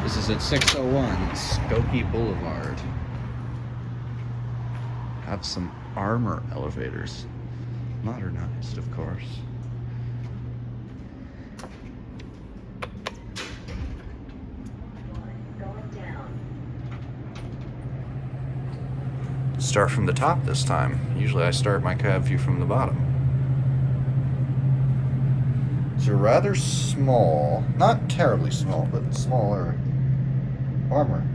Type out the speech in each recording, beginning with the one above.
This is at 601 Skokie Boulevard. Have some armor elevators. Modernized, of course. Start from the top this time. Usually I start my cab view from the bottom. It's a rather small, not terribly small, but smaller armor.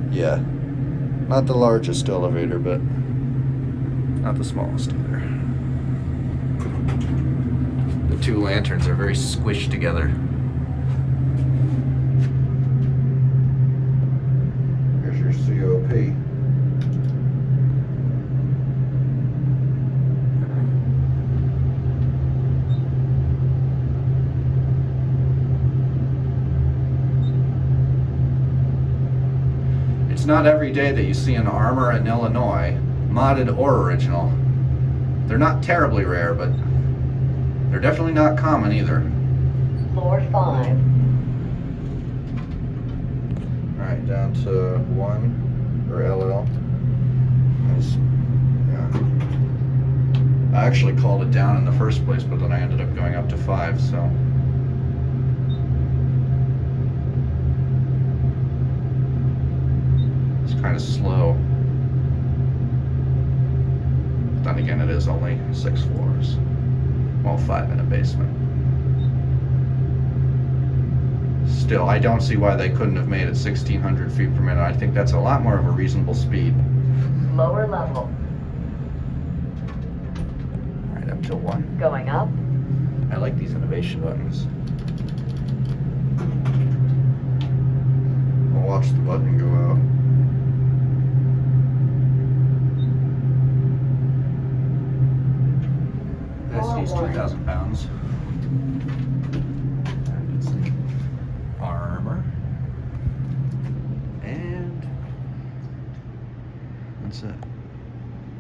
Yeah, not the largest elevator, but not the smallest either. The two lanterns are very squished together. Here's your COP. It's not every day that you see an armor in Illinois, modded or original. They're not terribly rare, but they're definitely not common either. Floor 5. Alright, down to 1, or LL. Yeah. I actually called it down in the first place, but then I ended up going up to 5, so. Kind of slow. But then again, it is only 6 floors. Well, 5 in a basement. Still, I don't see why they couldn't have made it 1,600 feet per minute. I think that's a lot more of a reasonable speed. Lower level. Right up to 1. Going up. I like these innovation buttons. I'll watch the button go out. He's 2,000 pounds. And it's the armor. And that's it.